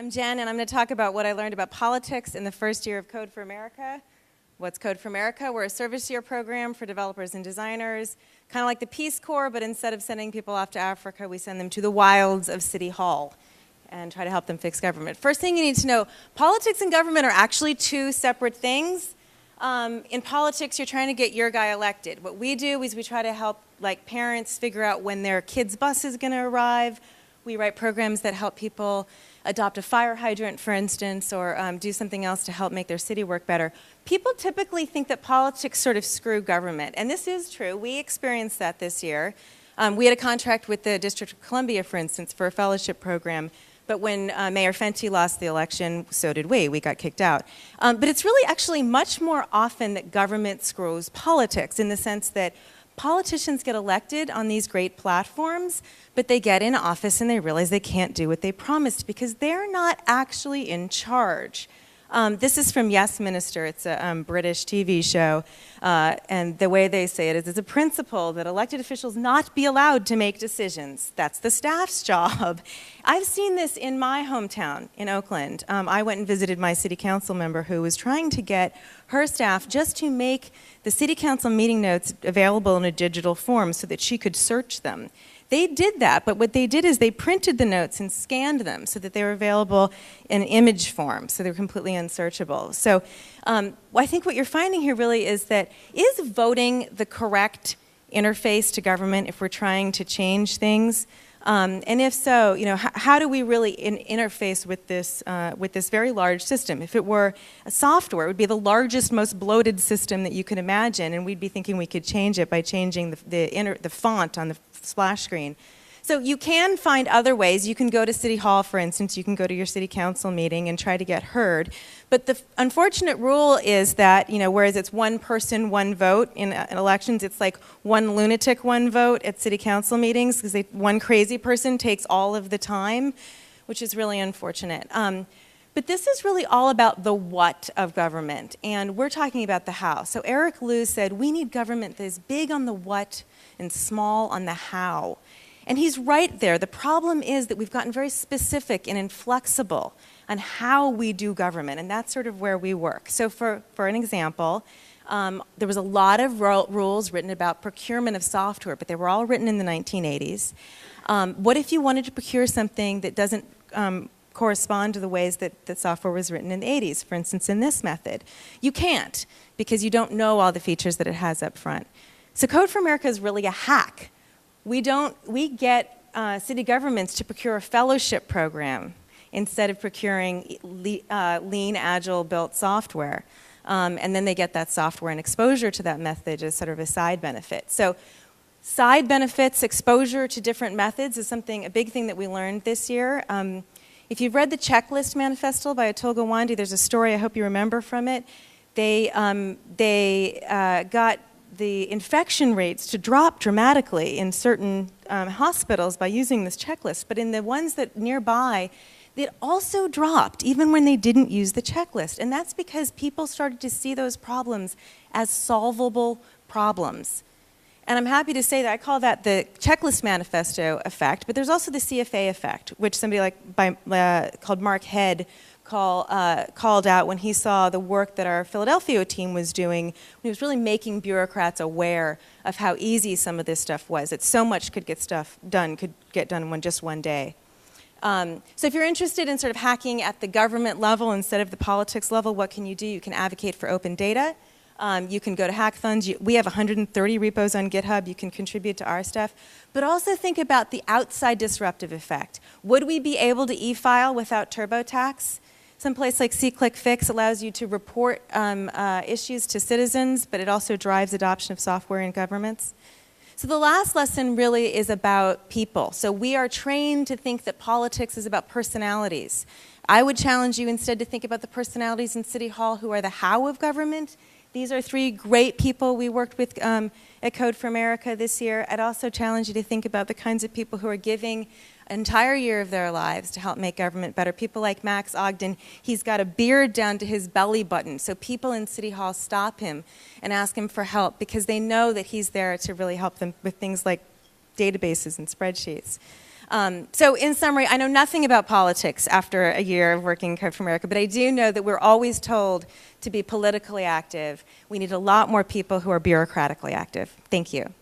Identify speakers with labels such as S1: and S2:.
S1: I'm Jen, and I'm going to talk about what I learned about politics in the first year of Code for America. What's Code for America? We're a service year program for developers and designers, kind of like the Peace Corps, but instead of sending people off to Africa, we send them to the wilds of City Hall and try to help them fix government. First thing you need to know, politics and government are actually two separate things. In politics, you're trying to get your guy elected. What we do is we try to help parents figure out when their kid's bus is going to arrive. We write programs that help people adopt a fire hydrant, for instance, or do something else to help make their city work better. People typically think that politics sort of screw government, and this is true. We experienced that this year. We had a contract with the District of Columbia, for instance, for a fellowship program, but when Mayor Fenty lost the election, so did we. We got kicked out. But it's really actually much more often that government screws politics, in the sense that politicians get elected on these great platforms, but they get in office and they realize they can't do what they promised because they're not actually in charge. This is from Yes Minister. It's a British TV show, and the way they say it is it's a principle that elected officials not be allowed to make decisions. That's the staff's job. I've seen this in my hometown in Oakland. I went and visited my city council member who was trying to get her staff just to make the city council meeting notes available in a digital form so that she could search them. They did that, but what they did is they printed the notes and scanned them so that they were available in image form, so they're completely unsearchable. So I think what you're finding here really is voting the correct interface to government if we're trying to change things? And if so, how do we really interface with this very large system? If it were a software, it would be the largest, most bloated system that you could imagine, and we'd be thinking we could change it by changing the font on the splash screen. So you can find other ways. You can go to City Hall, for instance. You can go to your city council meeting and try to get heard. But the unfortunate rule is that, whereas it's one person, one vote in elections, it's like one lunatic, one vote at city council meetings, because one crazy person takes all of the time, which is really unfortunate. But this is really all about the what of government, and we're talking about the how. So Eric Liu said, we need government that is big on the what and small on the how. And he's right there. The problem is that we've gotten very specific and inflexible on how we do government, and that's sort of where we work. So for an example, there was a lot of rules written about procurement of software, but they were all written in the 1980s. What if you wanted to procure something that doesn't correspond to the ways that software was written in the 80s, for instance, in this method? You can't, because you don't know all the features that it has up front. So Code for America is really a hack. We get city governments to procure a fellowship program instead of procuring lean, agile built software. And then they get that software and exposure to that method as sort of a side benefit. So side benefits, exposure to different methods is a big thing that we learned this year. If you've read the Checklist Manifesto by Atul Gawande, there's a story I hope you remember from it. They got the infection rates to drop dramatically in certain hospitals by using this checklist, but in the ones that nearby, it also dropped even when they didn't use the checklist. And that's because people started to see those problems as solvable problems. And I'm happy to say that I call that the Checklist Manifesto effect, but there's also the CFA effect, which somebody called Mark Head called out when he saw the work that our Philadelphia team was doing. He was really making bureaucrats aware of how easy some of this stuff was, that so much could get done in just one day. So if you're interested in sort of hacking at the government level instead of the politics level, what can you do? You can advocate for open data. You can go to hackathons. We have 130 repos on GitHub. You can contribute to our stuff. But also think about the outside disruptive effect. Would we be able to e-file without TurboTax? Some place like SeeClickFix allows you to report issues to citizens, but it also drives adoption of software in governments. So the last lesson really is about people. So we are trained to think that politics is about personalities. I would challenge you instead to think about the personalities in City Hall who are the how of government. These are three great people we worked with at Code for America this year. I'd also challenge you to think about the kinds of people who are giving an entire year of their lives to help make government better. People like Max Ogden, he's got a beard down to his belly button, so people in City Hall stop him and ask him for help because they know that he's there to really help them with things like databases and spreadsheets. So in summary, I know nothing about politics after a year of working in Code for America, but I do know that we're always told to be politically active. We need a lot more people who are bureaucratically active. Thank you.